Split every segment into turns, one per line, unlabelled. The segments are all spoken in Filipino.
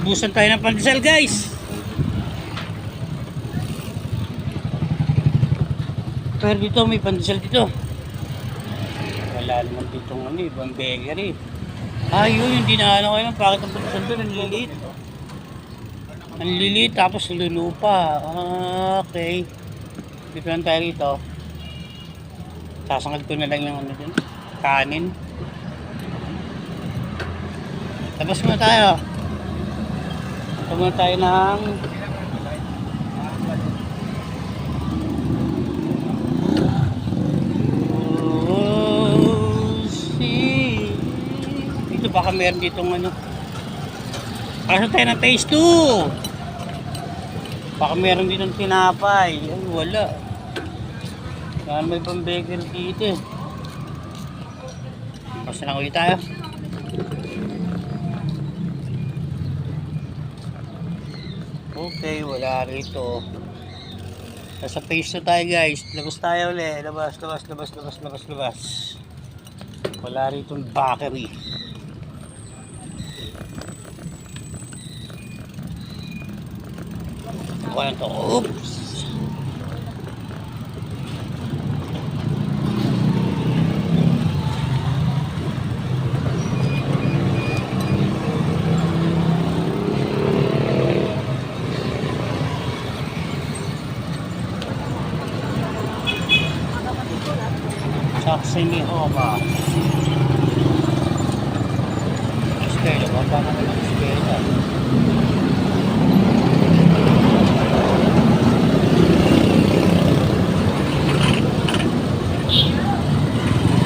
Naubusan tayo ng pandesal, guys. Pero dito may pandesal dito. Wala naman dito ng ibang bakery. Yun yung dinaano ko yun. Bakit ang pandesal doon? Ang liliit. Ang liliit tapos lulupa. Okay. Dito lang tayo rito. Sasangad ko na lang yung ano dun. Kanin. Tapos muna tayo. Ito muna tayo ng dito baka meron ditong ano. Kaso tayo ng taste 2. Baka meron ditong tinapay. Ay wala. Baka may pang-baker dito eh. Basta lang ulit tayo. Okay, wala rito. Nasa phase 2 tayo, guys. Labas tayo ulit. Labas. Wala rito yung bakery. Wala to. Oops. Saksini Homa. Eskwela ba? Paano naman eskwela?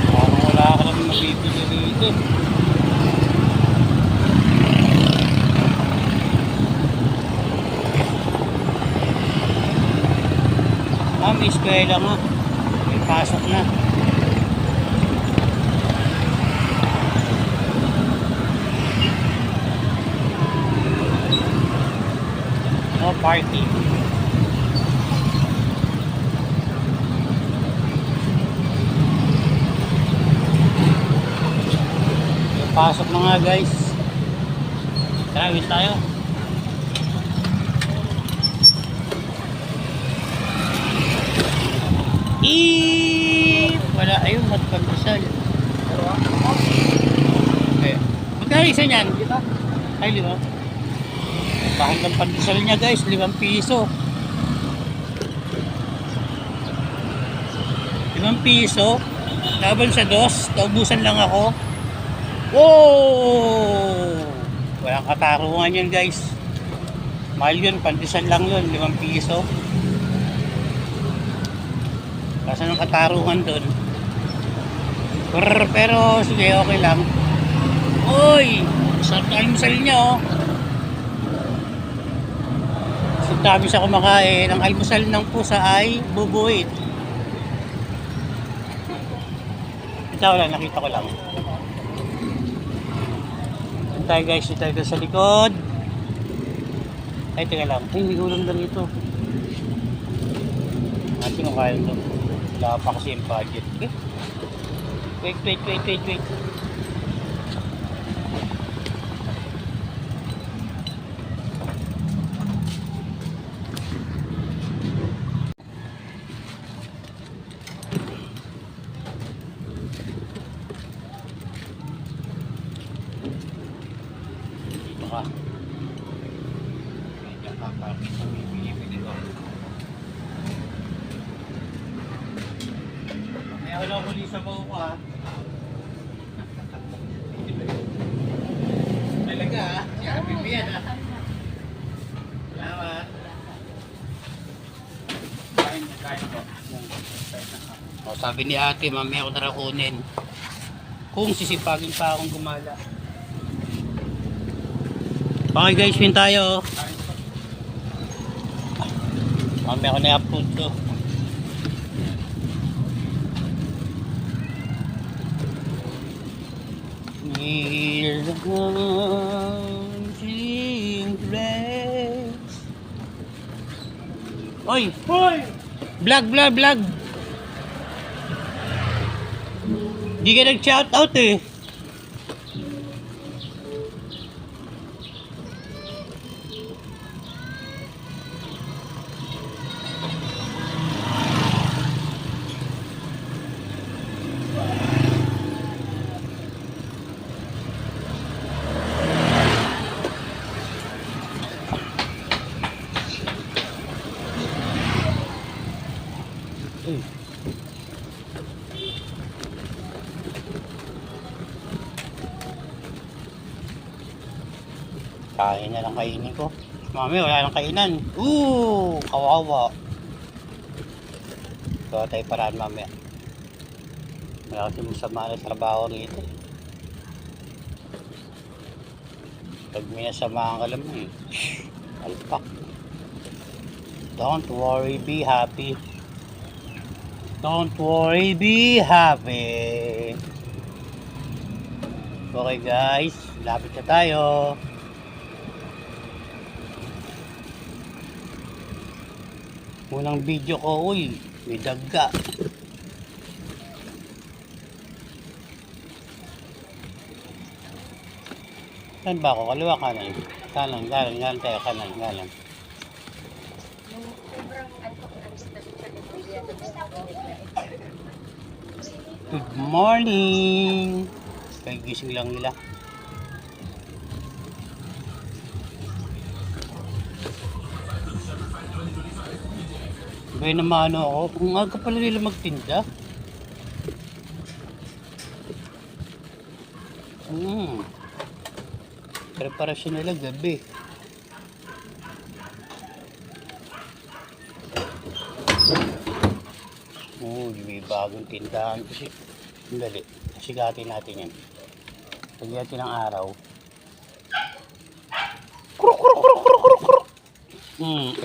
Parang wala ka naman mabibili dito. May eskwela nga. May pasok na. Party. Pasok na nga, guys. Tara, wait tayo. Wala, ayun, matpagdasal. Okay. Magkano isa niyan? Ay, 5. Bahal ng pandesal niya, guys, 5 piso. 5 piso. Laban sa 2. Naubusan lang ako. Wow! Walang katarungan yan, guys. Mahal yun. Pandesal lang yun. 5 piso. Kasi ng katarungan dun. Pero sige, okay lang. Uy! Sarap na almusal niya, oh. Dami sa kumakain. Ang almusal ng pusa ay bubuit. Ito lang, nakita ko lang. Ito tayo, guys, ito tayo sa likod. Ay, teka lang. Ay, hindi ulam lang ito. Natin kung kaya ito. Wala pa kasi yung budget. Okay? Wait. Baka medyo kapakit sa bibili ko. May wala huli sa buho ko, ha. Talaga, ha. Sabi mo yan, ha. Salamat. Kain ko. Sabi ni ate, mamaya ako na raw kunin. Kung sisipagin pa akong gumala. Okay, guys, win tayo. Mamaya ako na i-upload to. Oy! Vlog! Di ka nag-shout out eh. Uy. Kain na lang kainin ko. Mami, wala nang kainan. Kawawa. So, tayo paraan mamaya. Wala kasi masama na trabaho rito. Pag may nasamaan ka lang eh. Alpak. Don't worry, be happy. Don't worry, be happy. Okay guys, lapit na tayo. Unang video ko, uy, may dagga. Saan ba ako? Kaliwa, kanan. Kanan tayo, kanan. Good morning! Kagising lang nila. Gaya naman ako. Kung aga pala nila magtinda. Preparasyon nila gabi. May bagong tindahan kasi. Dali. Sigatin natin yan. Lagyan natin ng araw.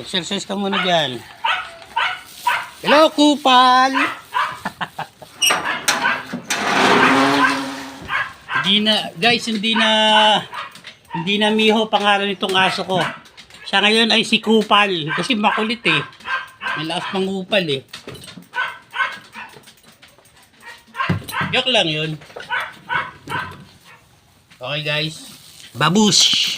Exercise ka muna dyan. Hello, kupal! Hindi na Miho pangalan nitong aso ko. Siya ngayon ay si Kupal kasi makulit eh. Malakas mangupal eh. Joke lang yun. Okay guys. Babush!